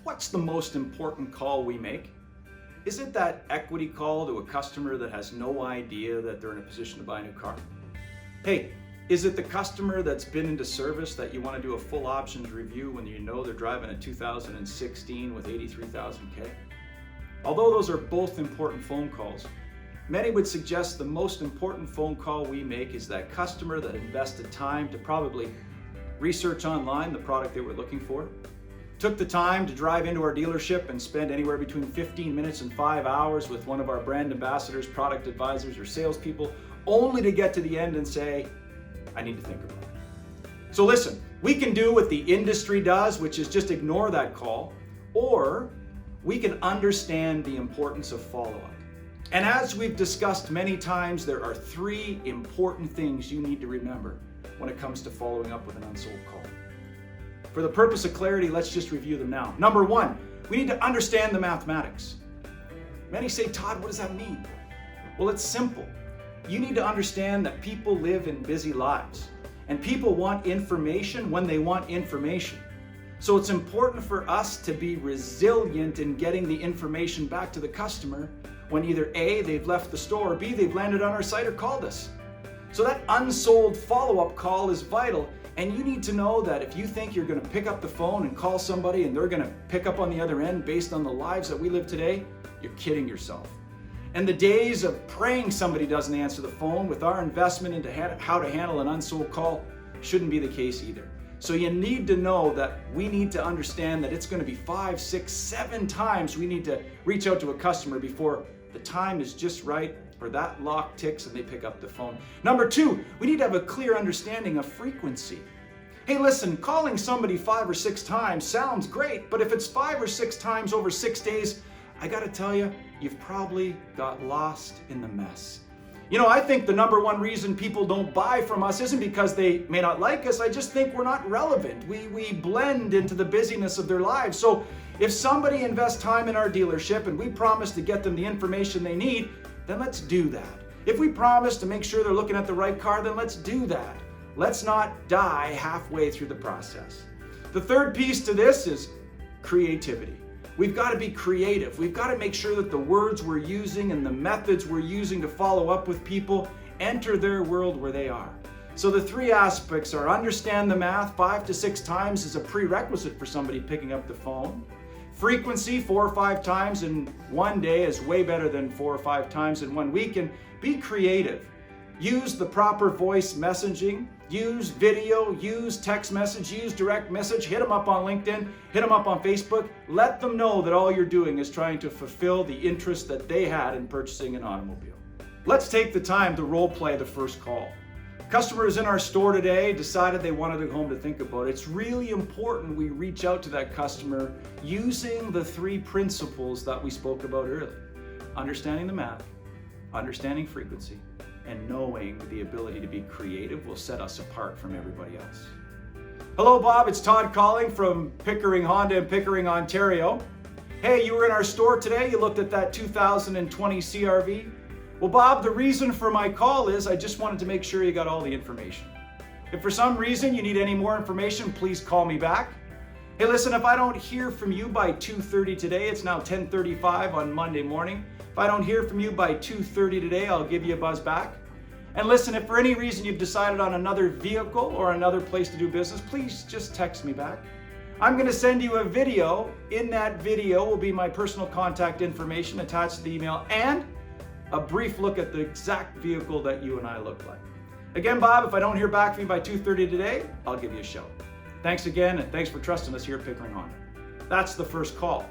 What's the most important call we make? Is it that equity call to a customer that has no idea that they're in a position to buy a new car? Hey, is it the customer that's been into service that you want to do a full options review when you know they're driving a 2016 with 83,000 K? Although those are both important phone calls, many would suggest the most important phone call we make is that customer that invested time to probably research online the product they were looking for, took the time to drive into our dealership and spend anywhere between 15 minutes and 5 hours with one of our brand ambassadors, product advisors, or salespeople, only to get to the end and say, I need to think about it. So listen, we can do what the industry does, which is just ignore that call, or we can understand the importance of follow-up. And as we've discussed many times, there are 3 important things you need to remember when it comes to following up with an unsold call. For the purpose of clarity, let's just review them now. Number 1, we need to understand the mathematics. Many say, Todd, what does that mean? Well, it's simple. You need to understand that people live in busy lives, and people want information when they want information. So it's important for us to be resilient in getting the information back to the customer when either A, they've left the store, or B, they've landed on our site or called us. So that unsold follow-up call is vital. And you need to know that if you think you're going to pick up the phone and call somebody and they're going to pick up on the other end based on the lives that we live today, you're kidding yourself. And the days of praying somebody doesn't answer the phone with our investment into how to handle an unsold call shouldn't be the case either. So you need to know that we need to understand that it's going to be 5, 6, 7 times we need to reach out to a customer before the time is just right or that lock ticks and they pick up the phone. Number 2, we need to have a clear understanding of frequency. Hey, listen, calling somebody 5 or 6 times sounds great, but if it's 5 or 6 times over 6 days, I gotta tell you, you've probably got lost in the mess. You know, I think the number 1 reason people don't buy from us isn't because they may not like us. I just think we're not relevant. We blend into the busyness of their lives. So if somebody invests time in our dealership and we promise to get them the information they need, then let's do that. If we promise to make sure they're looking at the right car, then let's do that. Let's not die halfway through the process. The third piece to this is creativity. We've got to be creative. We've got to make sure that the words we're using and the methods we're using to follow up with people enter their world where they are. So the 3 aspects are understand the math. 5 to 6 times is a prerequisite for somebody picking up the phone. Frequency, 4 or 5 times in one day is way better than 4 or 5 times in 1 week. And be creative. Use the proper voice messaging. Use video, use text message, use direct message. Hit them up on LinkedIn, hit them up on Facebook. Let them know that all you're doing is trying to fulfill the interest that they had in purchasing an automobile. Let's take the time to role play the first call. Customers in our store today decided they wanted to go home to think about it. It's really important we reach out to that customer using the 3 principles that we spoke about earlier. Understanding the math, understanding frequency, and knowing the ability to be creative will set us apart from everybody else. Hello, Bob. It's Todd calling from Pickering Honda in Pickering, Ontario. Hey, you were in our store today. You looked at that 2020 CRV. Well, Bob, the reason for my call is I just wanted to make sure you got all the information. If for some reason you need any more information, please call me back. Hey, listen, if I don't hear from you by 2:30 today, it's now 10:35 on Monday morning. If I don't hear from you by 2:30 today, I'll give you a buzz back. And listen, if for any reason you've decided on another vehicle or another place to do business, please just text me back. I'm going to send you a video. In that video will be my personal contact information attached to the email and a brief look at the exact vehicle that you and I look like. Again, Bob, if I don't hear back from you by 2:30 today, I'll give you a shout. Thanks again, and thanks for trusting us here at Pickering Honda. That's the first call.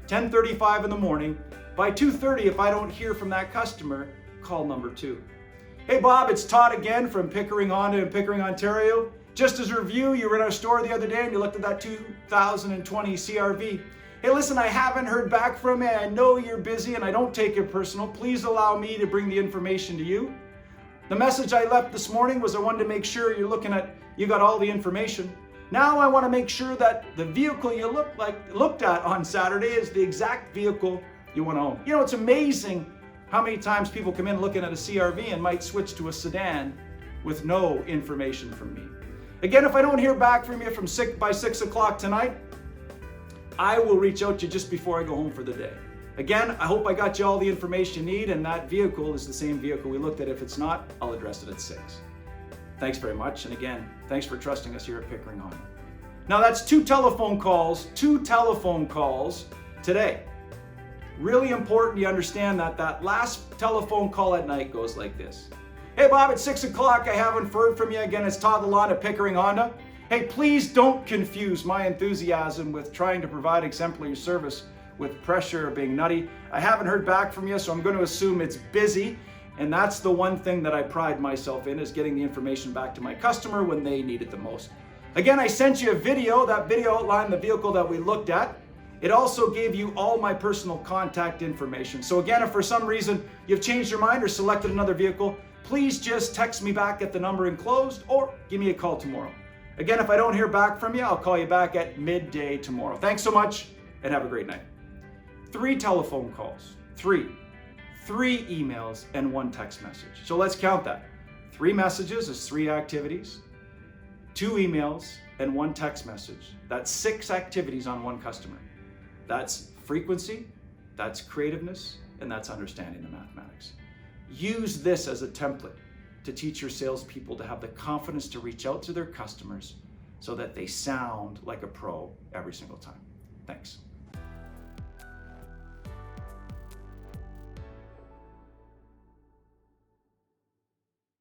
10:35 in the morning. By 2:30, if I don't hear from that customer, call number 2. Hey, Bob, it's Todd again from Pickering Honda in Pickering, Ontario. Just as a review, you were in our store the other day and you looked at that 2020 CRV. Hey, listen, I haven't heard back from you. I know you're busy and I don't take it personal. Please allow me to bring the information to you. The message I left this morning was I wanted to make sure you got all the information. Now I want to make sure that the vehicle you looked at on Saturday is the exact vehicle you want to own. You know, it's amazing how many times people come in looking at a CRV and might switch to a sedan with no information from me. Again, if I don't hear back from you by 6 o'clock tonight, I will reach out to you just before I go home for the day. Again, I hope I got you all the information you need, and that vehicle is the same vehicle we looked at. If it's not, I'll address it at 6. Thanks very much, and again, thanks for trusting us here at Pickering Honda. Now that's 2 telephone calls today. Really important you understand that last telephone call at night goes like this. Hey Bob, it's 6 o'clock, I haven't heard from you again. It's Todd Lalonde at Pickering Honda. Hey, please don't confuse my enthusiasm with trying to provide exemplary service with pressure or being nutty. I haven't heard back from you, so I'm going to assume it's busy. And that's the one thing that I pride myself in, is getting the information back to my customer when they need it the most. Again, I sent you a video. That video outlined the vehicle that we looked at. It also gave you all my personal contact information. So again, if for some reason you've changed your mind or selected another vehicle, please just text me back at the number enclosed or give me a call tomorrow. Again, if I don't hear back from you, I'll call you back at midday tomorrow. Thanks so much and have a great night. 3 telephone calls, 3 emails, and 1 text message. So let's count that. 3 messages is 3 activities, 2 emails, and 1 text message. That's 6 activities on 1 customer. That's frequency, that's creativeness, and that's understanding the mathematics. Use this as a template to teach your salespeople to have the confidence to reach out to their customers so that they sound like a pro every single time. Thanks.